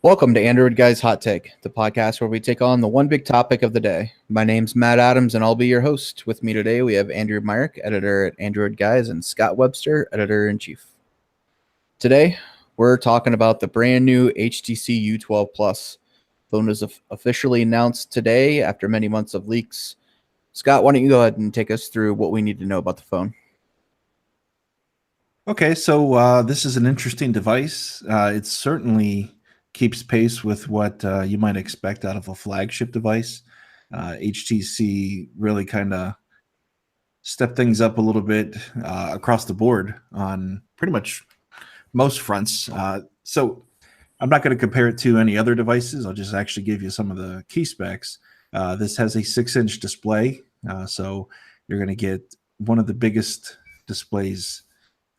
Welcome to Android Guys Hot Take, the podcast where we take on the one big topic of the day. My name's Matt Adams, and I'll be your host. With me today, we have Andrew Myrick, editor at Android Guys, and Scott Webster, editor-in-chief. Today, we're talking about the brand new HTC U12 Plus. The phone was officially announced today after many months of leaks. Scott, why don't you go ahead and take us through what we need to know about the phone? Okay, so this is an interesting device. It certainly keeps pace with what you might expect out of a flagship device. HTC really kind of stepped things up a little bit across the board on pretty much most fronts. So I'm not going to compare it to any other devices. I'll just actually give you some of the key specs. This has a 6-inch display, so you're going to get one of the biggest displays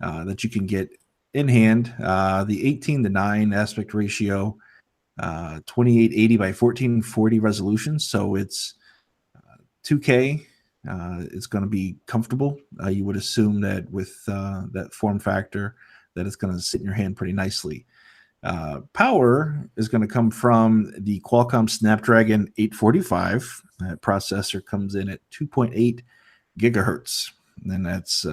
that you can get in hand. The 18:9 aspect ratio, 2880 by 1440 resolution, so it's 2K. It's going to be comfortable. You would assume that with that form factor that it's going to sit in your hand pretty nicely. Power is going to come from the Qualcomm Snapdragon 845. That processor comes in at 2.8 gigahertz, and that's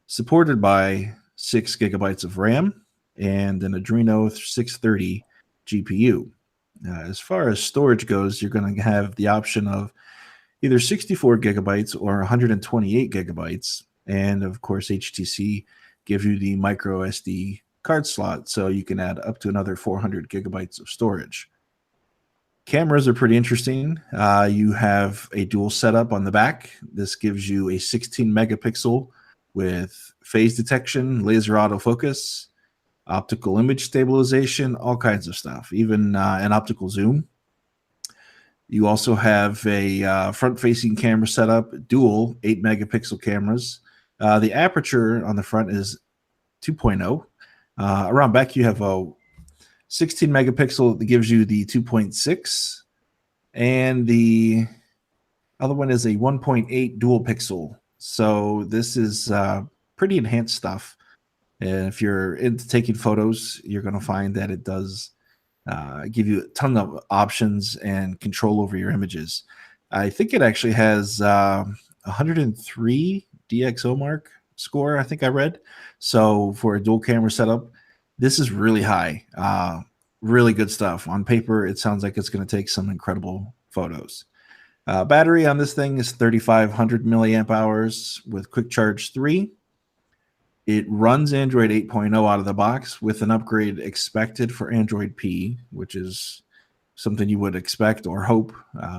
supported by 6 gigabytes of RAM and an Adreno 630 GPU. As far as storage goes, you're going to have the option of either 64 gigabytes or 128 gigabytes. And of course, HTC gives you the micro SD card slot, so you can add up to another 400 gigabytes of storage. Cameras are pretty interesting. You have a dual setup on the back. This gives you a 16 megapixel with phase detection, laser autofocus, optical image stabilization, all kinds of stuff, even an optical zoom. You also have a front-facing camera setup, dual 8 megapixel cameras. The aperture on the front is 2.0. Around back, you have a 16 megapixel that gives you the 2.6, and the other one is a 1.8 dual pixel. So this is pretty enhanced stuff. And if you're into taking photos, you're going to find that it does give you a ton of options and control over your images. I think it actually has 103 DxOMark score, I think I read. So for a dual camera setup, this is really high. Really good stuff. On paper, it sounds like it's going to take some incredible photos. Battery on this thing is 3,500 milliamp hours with Quick Charge 3. It runs Android 8.0 out of the box with an upgrade expected for Android P, which is something you would expect or hope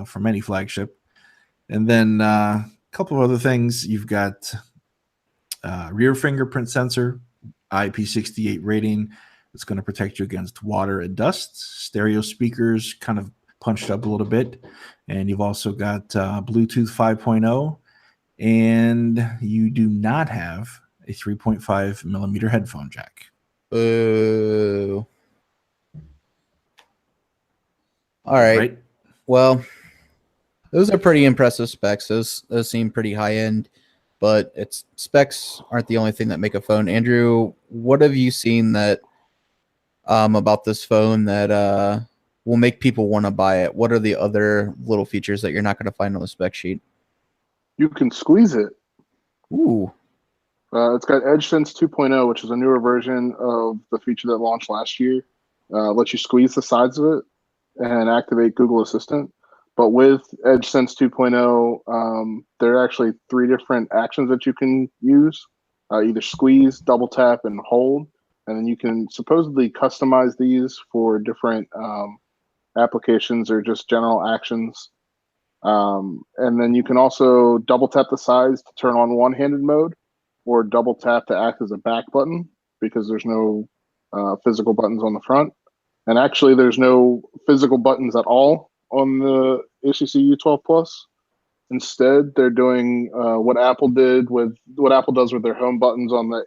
from any flagship. And then a couple of other things. You've got rear fingerprint sensor, IP68 rating. It's going to protect you against water and dust. Stereo speakers kind of punched up a little bit. And you've also got Bluetooth 5.0. And you do not have a 3.5 millimeter headphone jack. Boo. All right. Well, those are pretty impressive specs. Those seem pretty high end, but its specs aren't the only thing that make a phone. Andrew, what have you seen that about this phone that will make people want to buy it? What are the other little features that you're not going to find on the spec sheet? You can squeeze it. Ooh. It's got EdgeSense 2.0, which is a newer version of the feature that launched last year. Lets you squeeze the sides of it and activate Google Assistant. But with EdgeSense 2.0, there are actually 3 different actions that you can use. Either squeeze, double tap, and hold. And then you can supposedly customize these for different applications or just general actions. And then you can also double tap the sides to turn on one-handed mode, or double tap to act as a back button because there's no physical buttons on the front. And actually, there's no physical buttons at all on the HTC U12 Plus. Instead, they're doing what Apple does with their home buttons on the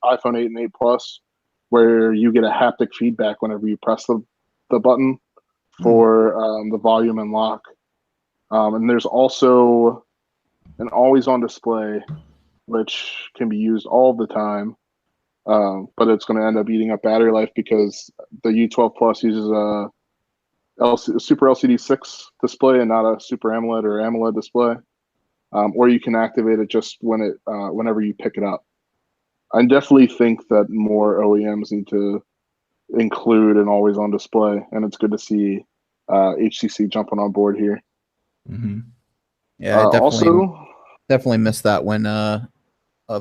iPhone 8 and 8 Plus, where you get a haptic feedback whenever you press the button for the volume and lock. And there's also an always-on display, which can be used all the time. but it's going to end up eating up battery life because the U12 Plus uses a Super LCD 6 display and not a Super AMOLED or AMOLED display. Or you can activate it just whenever you pick it up. I definitely think that more OEMs need to include an always-on display, and it's good to see HTC jumping on board here. Mm-hmm. Yeah, I Also, definitely miss that when a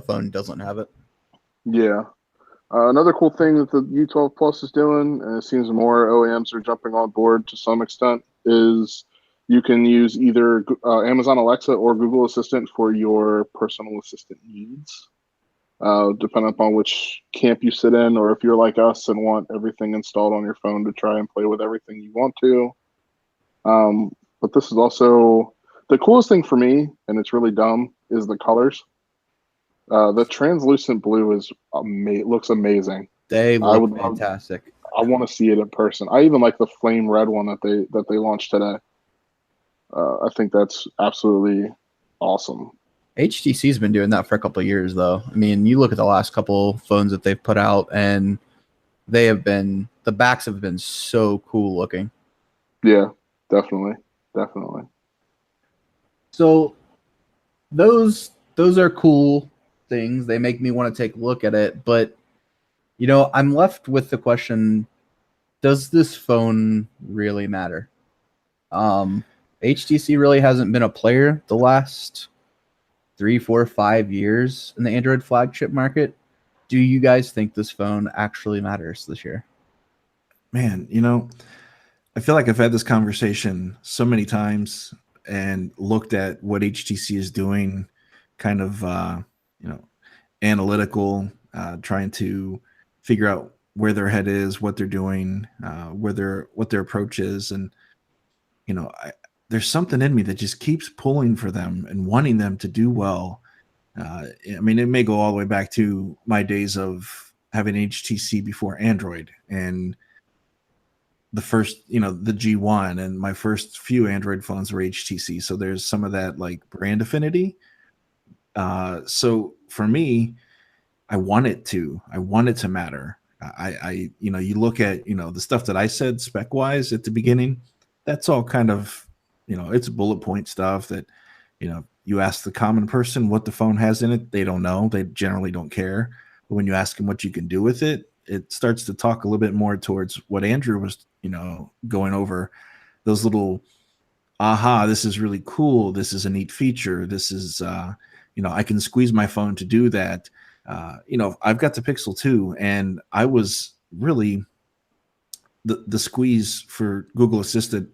phone doesn't have it. yeah. Another cool thing that the U12 Plus is doing, and it seems more OEMs are jumping on board to some extent, is you can use either Amazon Alexa or Google Assistant for your personal assistant needs, depending upon which camp you sit in, or if you're like us and want everything installed on your phone to try and play with everything you want to. But this is also the coolest thing for me, and it's really dumb, is the colors. The translucent blue looks amazing. They look fantastic. I want to see it in person. I even like the flame red one that they launched today. I think that's absolutely awesome. HTC's been doing that for a couple of years, though. I mean, you look at the last couple phones that they've put out, and the backs have been so cool looking. Yeah, definitely. So those are cool things. They make me want to take a look at it, but I'm left with the question: does this phone really matter? HTC really hasn't been a player the last 3, 4, 5 years in the Android flagship market. Do you guys think this phone actually matters this year? Man, I feel like I've had this conversation so many times and looked at what HTC is doing, kind of, analytical, trying to figure out where their head is, what they're doing, what their approach is. And, there's something in me that just keeps pulling for them and wanting them to do well. I mean, it may go all the way back to my days of having HTC before Android and the first, the G1, and my first few Android phones were HTC. So there's some of that like brand affinity. So for me, I want it to matter. You look at, the stuff that I said spec wise at the beginning, that's all kind of, it's bullet point stuff that, you ask the common person what the phone has in it. They don't know. They generally don't care. But when you ask them what you can do with it, it starts to talk a little bit more towards what Andrew was, going over, those little, this is really cool. This is a neat feature. This is, I can squeeze my phone to do that. I've got the Pixel 2, and I was really the squeeze for Google Assistant.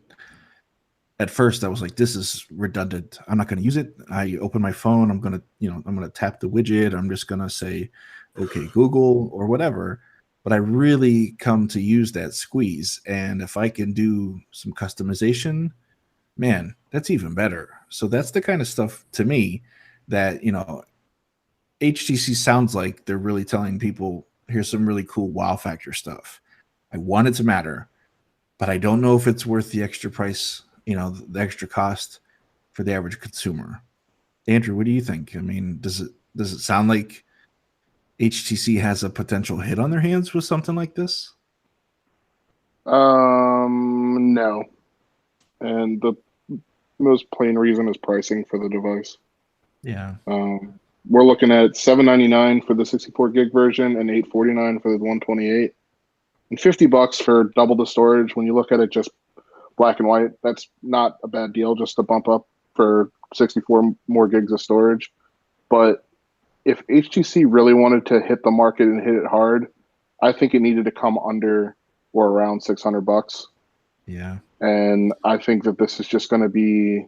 At first, I was like, this is redundant. I'm not going to use it. I open my phone. I'm going to tap the widget. I'm just going to say, okay, Google or whatever. But I really come to use that squeeze. And if I can do some customization, man, that's even better. So that's the kind of stuff to me that, HTC sounds like they're really telling people, here's some really cool wow factor stuff. I want it to matter, but I don't know if it's worth the extra price, the extra cost for the average consumer. Andrew, what do you think? I mean, does it sound like HTC has a potential hit on their hands with something like this? No. And the most plain reason is pricing for the device. Yeah. We're looking at $799 for the 64 gig version and $849 for the 128, and $50 for double the storage. When you look at it just black and white, that's not a bad deal just to bump up for 64 more gigs of storage. But if HTC really wanted to hit the market and hit it hard, I think it needed to come under or around $600. Yeah. And I think that this is just going to be,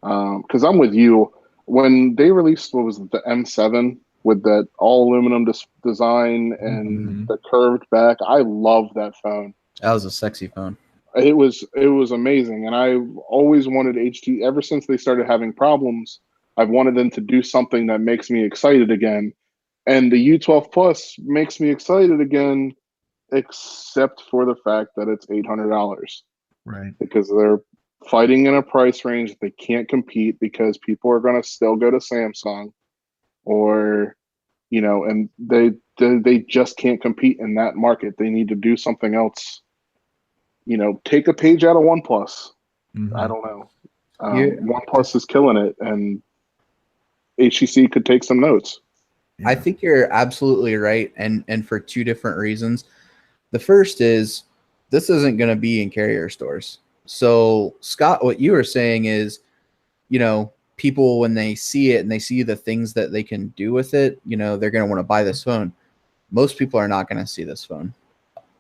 because I'm with you. When they released, what was it, the M7 with that all aluminum design and the curved back, I love that phone. That was a sexy phone. It was amazing, and I always wanted HTC. Ever since they started having problems, I've wanted them to do something that makes me excited again. And the U12 Plus makes me excited again, except for the fact that it's $800. Right. Because they're fighting in a price range that they can't compete, because people are going to still go to Samsung or and they just can't compete in that market. They need to do something else. Take a page out of OnePlus. Mm-hmm. I don't know. Yeah. OnePlus is killing it, and HTC could take some notes. I think you're absolutely right, and for two different reasons. The first is this isn't going to be in carrier stores. So, Scott, what you were saying is, people when they see it and they see the things that they can do with it, they're going to want to buy this phone. Most people are not going to see this phone.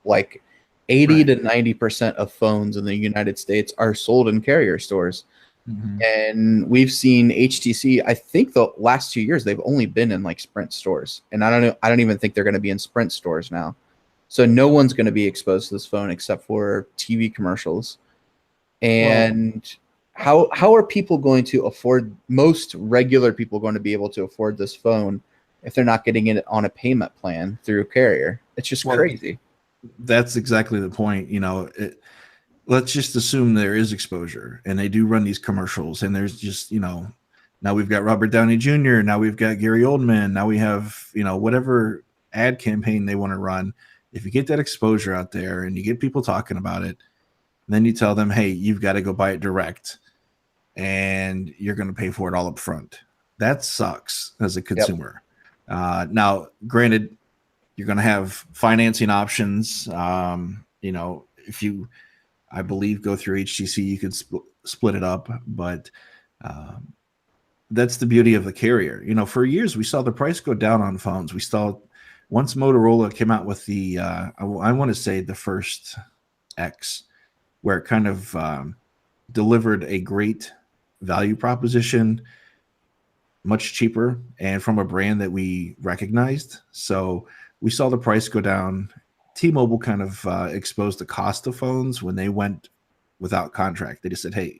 Like 80 to 90% of phones in the United States are sold in carrier stores. Mm-hmm. And we've seen HTC, I think the last 2 years, they've only been in like Sprint stores. And I don't even think they're going to be in Sprint stores now. So no one's going to be exposed to this phone except for TV commercials. And how are people going to afford, most regular people going to be able to afford this phone if they're not getting it on a payment plan through a carrier? It's just crazy. That's exactly the point. Let's just assume there is exposure and they do run these commercials, and there's just, now we've got Robert Downey Jr., now we've got Gary Oldman, now we have, whatever ad campaign they want to run. If you get that exposure out there and you get people talking about it, then you tell them, hey, you've got to go buy it direct and you're going to pay for it all up front. That sucks as a consumer. Yep. Now, granted, you're going to have financing options. If you, I believe, go through HTC, you could split it up, but that's the beauty of the carrier. For years, we saw the price go down on phones. We saw once Motorola came out with the, I want to say the first X, where it kind of delivered a great value proposition, much cheaper, and from a brand that we recognized. So we saw the price go down. T-Mobile kind of exposed the cost of phones when they went without contract. They just said, hey,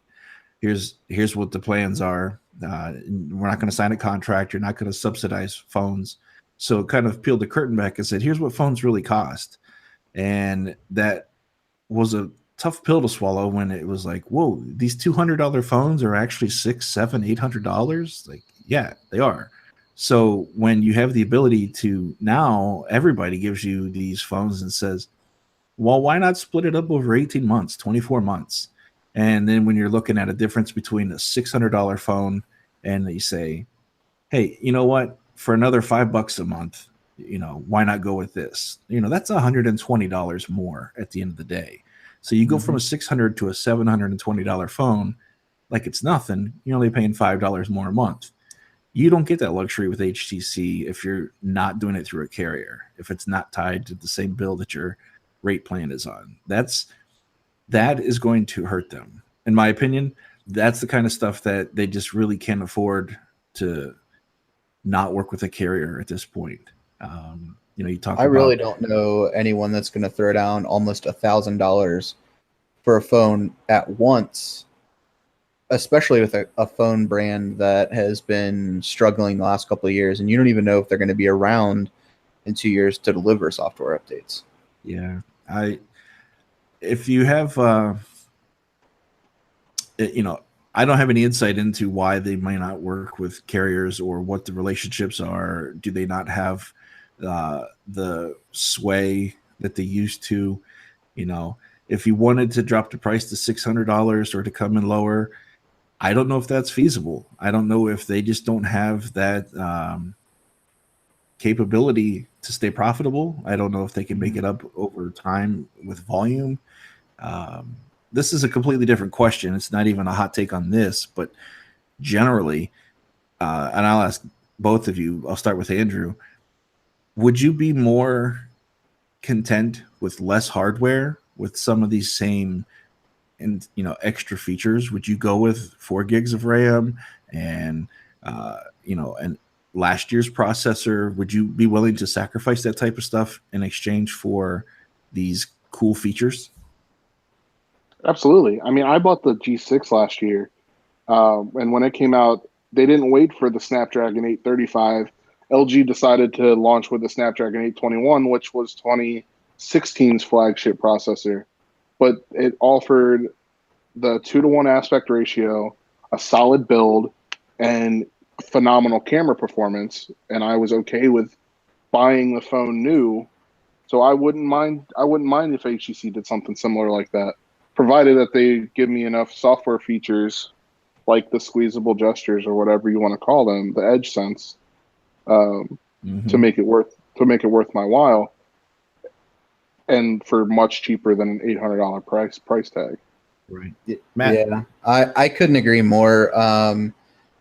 here's what the plans are. We're not going to sign a contract. You're not going to subsidize phones. So it kind of peeled the curtain back and said, here's what phones really cost. And that was a tough pill to swallow when it was like, whoa, these $200 phones are actually $600, $700, $800. Like, yeah, they are. So when you have the ability to, now everybody gives you these phones and says, well, why not split it up over 18 months, 24 months? And then when you're looking at a difference between a $600 phone and you say, hey, you know what, for another $5 a month, why not go with this? That's $120 more at the end of the day. So you go from a $600 to a $720 phone, like it's nothing. You're only paying $5 more a month. You don't get that luxury with HTC if you're not doing it through a carrier, if it's not tied to the same bill that your rate plan is on. That is going to hurt them. In my opinion, that's the kind of stuff that they just really can't afford to not work with a carrier at this point. You talk. I really don't know anyone that's going to throw down almost $1,000 for a phone at once, especially with a phone brand that has been struggling the last couple of years, and you don't even know if they're going to be around in 2 years to deliver software updates. Yeah, if you have, I don't have any insight into why they might not work with carriers or what the relationships are. Do they not have the sway that they used to? If you wanted to drop the price to $600 or to come in lower, I don't know if that's feasible. I don't know if they just don't have that capability to stay profitable. I don't know if they can make it up over time with volume. This is a completely different question. It's not even a hot take on this, but generally, and I'll ask both of you, I'll start with Andrew. Would you be more content with less hardware with some of these same and extra features? Would you go with 4 gigs of RAM and and last year's processor? Would you be willing to sacrifice that type of stuff in exchange for these cool features? Absolutely. I mean, I bought the G6 last year, and when it came out, they didn't wait for the Snapdragon 835. LG decided to launch with the Snapdragon 821, which was 2016's flagship processor. But it offered the 2-to-1 aspect ratio, a solid build, and phenomenal camera performance, and I was okay with buying the phone new. So I wouldn't mind if HTC did something similar like that, provided that they give me enough software features like the squeezable gestures or whatever you want to call them, the Edge Sense, to make it worth my while, and for much cheaper than an $800 price tag. Right, Matt. Yeah, I couldn't agree more.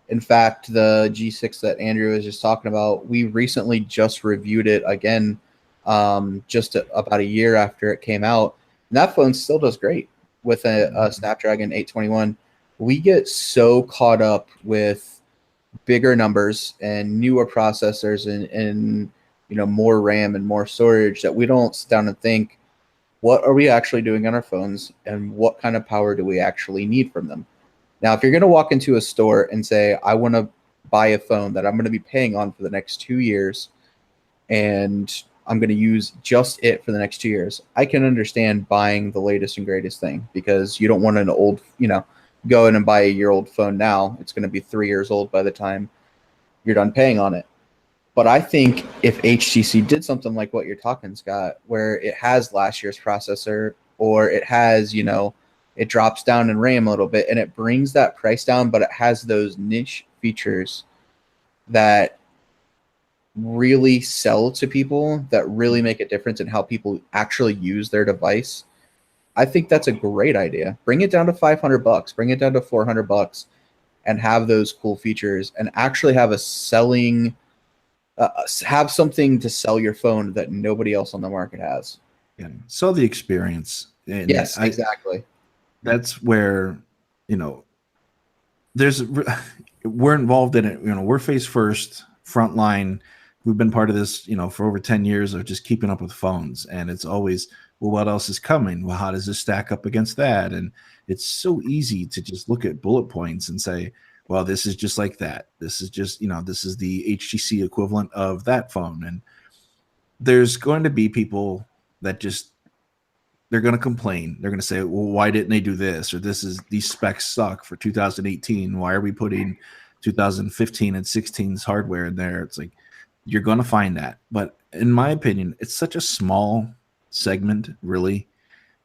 In fact, the G6 that Andrew was just talking about, we recently just reviewed it again, about a year after it came out. And that phone still does great with a Snapdragon 821. We get so caught up with bigger numbers and newer processors and more RAM and more storage that we don't sit down and think, what are we actually doing on our phones and what kind of power do we actually need from them? Now, if you're going to walk into a store and say, I want to buy a phone that I'm going to be paying on for the next 2 years, and I'm going to use just it for the next 2 years, I can understand buying the latest and greatest thing, because you don't want an old, go in and buy a year-old phone now. It's going to be 3 years old by the time you're done paying on it. But I think if HTC did something like what you're talking, Scott, where it has last year's processor, or it has, it drops down in RAM a little bit and it brings that price down, but it has those niche features that really sell to people, that really make a difference in how people actually use their device. I think that's a great idea. Bring it down to $500, bring it down to $400, and have those cool features, and actually have a have something to sell your phone that nobody else on the market has. Yeah, sell the experience. And yes, exactly. That's where, we're involved in it. We're face first, frontline. We've been part of this, for over 10 years of just keeping up with phones. And it's always, well, what else is coming? Well, how does this stack up against that? And it's so easy to just look at bullet points and say, well, this is just like that. This is just, this is the HTC equivalent of that phone. And there's going to be people that they're going to complain. They're going to say, well, why didn't they do this? Or these specs suck for 2018. Why are we putting 2015 and 16's hardware in there? It's like, you're going to find that. But in my opinion, it's such a small segment, really,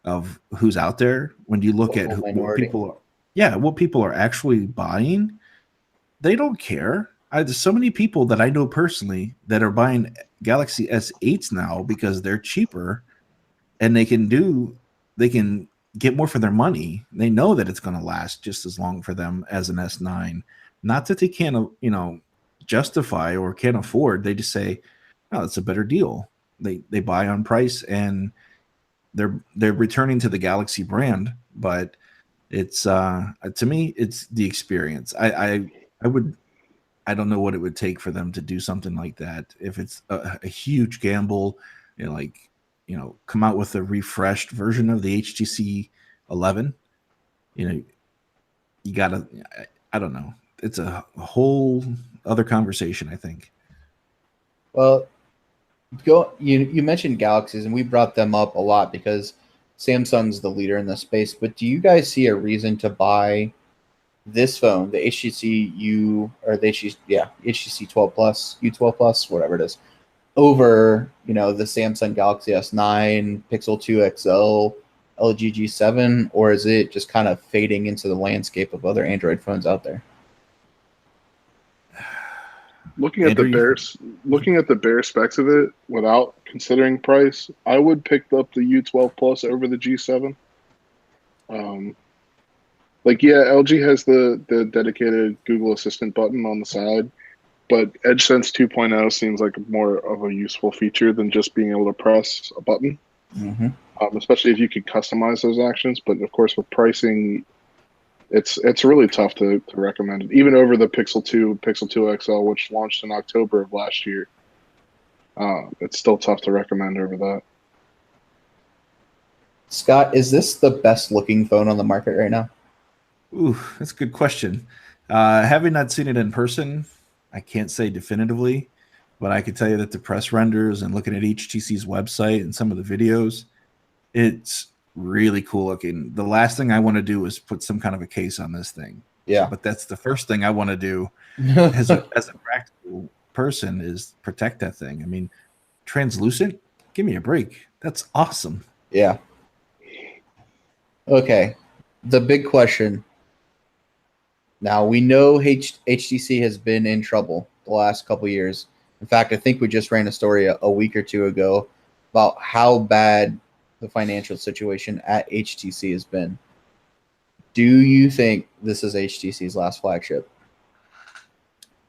of who's out there. When you look at what people are actually buying, they don't care. There's so many people that I know personally that are buying Galaxy S8s now because they're cheaper and they can get more for their money. They know that it's going to last just as long for them as an S9. Not that they can't, justify or can't afford. They just say, oh, it's a better deal. They buy on price, and they're returning to the Galaxy brand. But it's to me, it's the experience. I don't know what it would take for them to do something like that. If it's a huge gamble, come out with a refreshed version of the HTC 11, you gotta, I don't know. It's a whole other conversation, I think. Well, you mentioned Galaxies, and we brought them up a lot because Samsung's the leader in this space. But do you guys see a reason to buy this phone, the HTC HTC 12 Plus, U12 Plus, whatever it is, over the Samsung Galaxy S9, Pixel 2 XL, LG G7, or is it just kind of fading into the landscape of other Android phones out there? Looking at the bare specs of it without considering price, I would pick up the U12 Plus over the G7. LG has the dedicated Google Assistant button on the side, but EdgeSense 2.0 seems like more of a useful feature than just being able to press a button, especially if you could customize those actions. But of course, with pricing, it's really tough to recommend it, even over the Pixel 2 XL, which launched in October of last year. It's still tough to recommend over that. Scott, is this the best looking phone on the market right now? Ooh, that's a good question. Having not seen it in person, I can't say definitively, but I can tell you that the press renders and looking at HTC's website and some of the videos, it's really cool looking. The last thing I want to do is put some kind of a case on this thing. Yeah. But that's the first thing I want to do as a practical person is protect that thing. I mean, translucent, give me a break. That's awesome. Yeah. Okay. The big question. Now, we know HTC has been in trouble the last couple years. In fact, I think we just ran a story a week or two ago about how bad the financial situation at HTC has been. Do you think this is HTC's last flagship?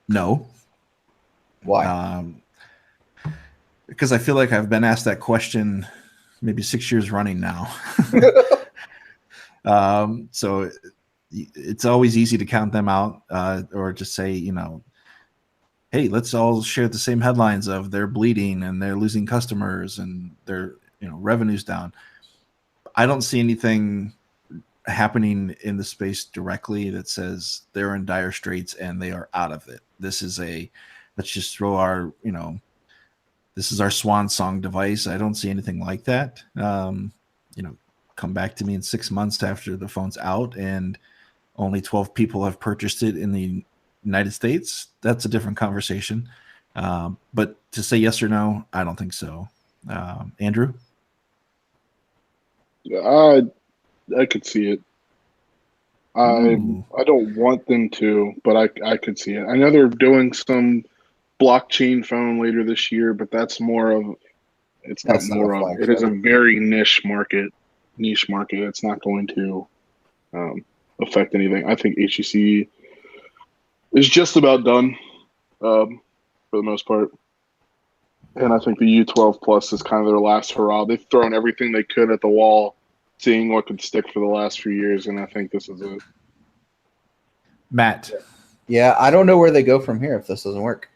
No. Why? Because I feel like I've been asked that question maybe 6 years running now. So it's always easy to count them out or just say, hey, let's all share the same headlines of they're bleeding and they're losing customers and their revenue's down. I don't see anything happening in the space directly that says they're in dire straits and they are out of it. This is let's just throw our, this is our swan song device. I don't see anything like that. Come back to me in 6 months after the phone's out and only 12 people have purchased it in the United States. That's a different conversation. But to say yes or no, I don't think so. Andrew? Yeah, I could see it. I don't want them to, but I could see it. I know they're doing some blockchain phone later this year, but that's more of it's not more of it is a very niche market. It's not going to affect anything. I think HTC is just about done for the most part. And I think the U12 Plus is kind of their last hurrah. They've thrown everything they could at the wall, seeing what could stick for the last few years, and I think this is it. Matt. Yeah, I don't know where they go from here if this doesn't work.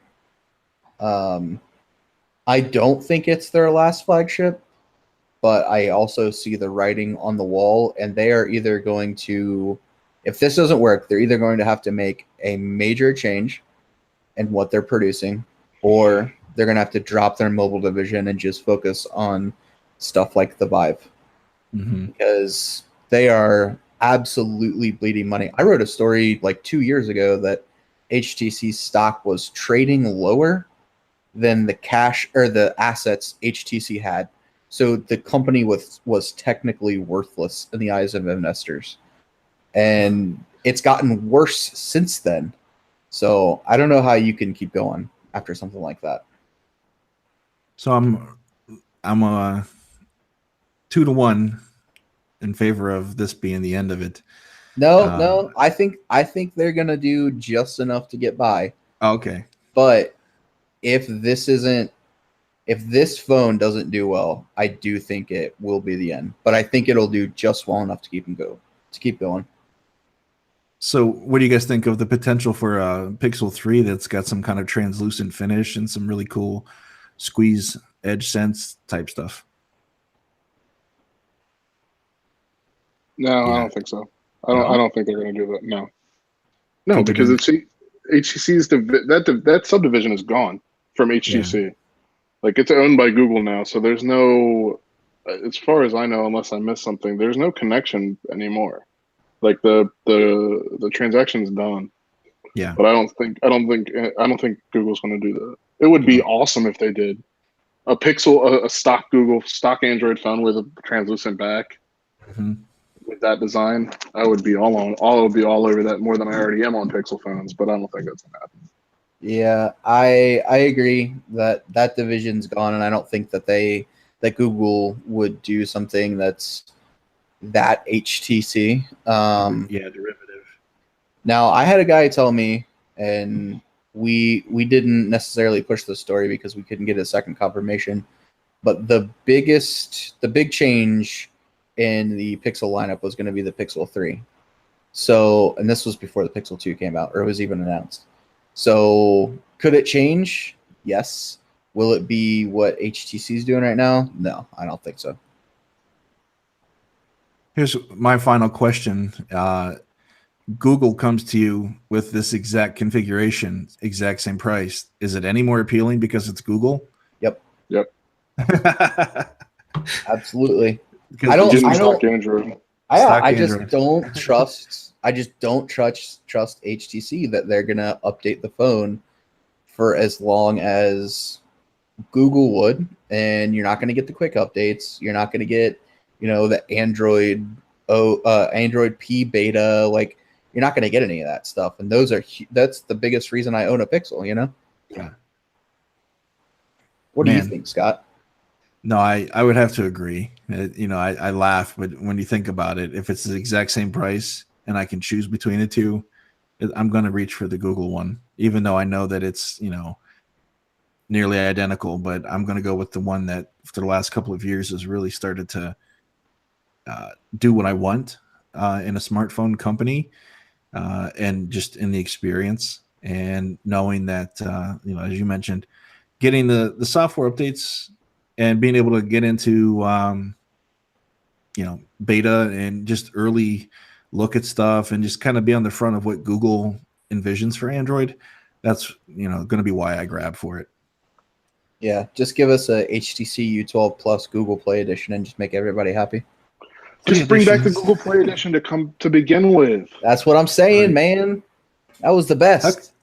I don't think it's their last flagship, but I also see the writing on the wall, and they are either going to, if this doesn't work, they're either going to have to make a major change in what they're producing, or they're going to have to drop their mobile division and just focus on stuff like the Vive. Because they are absolutely bleeding money. I wrote a story like 2 years ago that HTC stock was trading lower than the cash or the assets HTC had. So the company was technically worthless in the eyes of investors. And it's gotten worse since then. So I don't know how you can keep going after something like that. So I'm 2-1 in favor of this being the end of it. No, I think they're gonna do just enough to get by. Okay. But if this phone doesn't do well, I do think it will be the end. But I think it'll do just well enough to keep going. So what do you guys think of the potential for a Pixel 3 that's got some kind of translucent finish and some really cool squeeze edge sense type stuff? No, yeah. I don't think so. I don't think they're going to do that. No, because it's HTC's that subdivision is gone from HTC. Yeah. Like it's owned by Google now, so there's no, as far as I know, unless I missed something, there's no connection anymore. Like the transaction's done. Yeah. But I don't think Google's going to do that. It would be awesome if they did. A Pixel, a stock Android phone with a translucent back. With that design, I would be all over that more than I already am on Pixel phones, but I don't think that's gonna happen. Yeah, I agree that division's gone, and I don't think that Google would do something that's that HTC. Derivative. Now I had a guy tell me, and we didn't necessarily push the story because we couldn't get a second confirmation, but the big change in the Pixel lineup was going to be the Pixel 3. So, and this was before the Pixel 2 came out, or it was even announced. So, could it change? Yes. Will it be what HTC is doing right now? No, I don't think so. Here's my final question. Google comes to you with this exact configuration, exact same price. Is it any more appealing because it's Google? Yep. Absolutely. I just don't trust I just don't trust HTC that they're gonna update the phone for as long as Google would, and you're not going to get the quick updates. You're not going to get, the Android P beta. Like, you're not going to get any of that stuff. And that's the biggest reason I own a Pixel. Yeah. What do you think, Scott? No, I would have to agree. I laugh, but when you think about it, if it's the exact same price and I can choose between the two, I'm going to reach for the Google one, even though I know that it's, nearly identical, but I'm going to go with the one that for the last couple of years has really started to do what I want in a smartphone company and just in the experience, and knowing that, as you mentioned, getting the software updates and being able to get into, beta and just early look at stuff and just kind of be on the front of what Google envisions for Android. That's, going to be why I grab for it. Yeah, just give us a HTC U12 Plus Google Play Edition and just make everybody happy. Just bring back the Google Play Edition to begin with. That's what I'm saying, man. That was the best.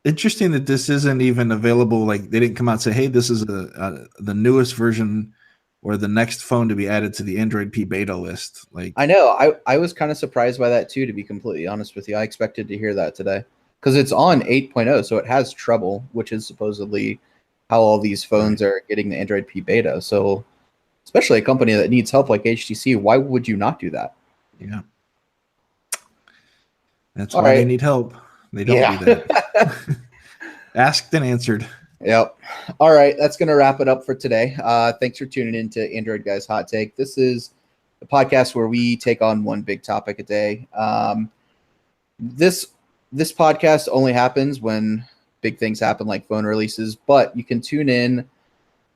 Interesting that this isn't even available. Like, they didn't come out and say, "Hey, this is the newest version or the next phone to be added to the Android P beta list." Like, I know. I was kind of surprised by that too, to be completely honest with you. I expected to hear that today. Because it's on 8.0, so it has treble, which is supposedly how all these phones are getting the Android P beta. So, especially a company that needs help like HTC, why would you not do that? Yeah. That's why they need help. They don't do that. Asked and answered. Yep. All right. That's going to wrap it up for today. Thanks for tuning in to Android Guys Hot Take. This is the podcast where we take on one big topic a day. This podcast only happens when big things happen like phone releases, but you can tune in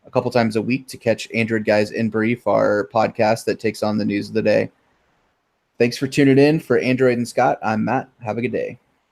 a couple times a week to catch Android Guys in Brief, our podcast that takes on the news of the day. Thanks for tuning in. For Android and Scott, I'm Matt. Have a good day.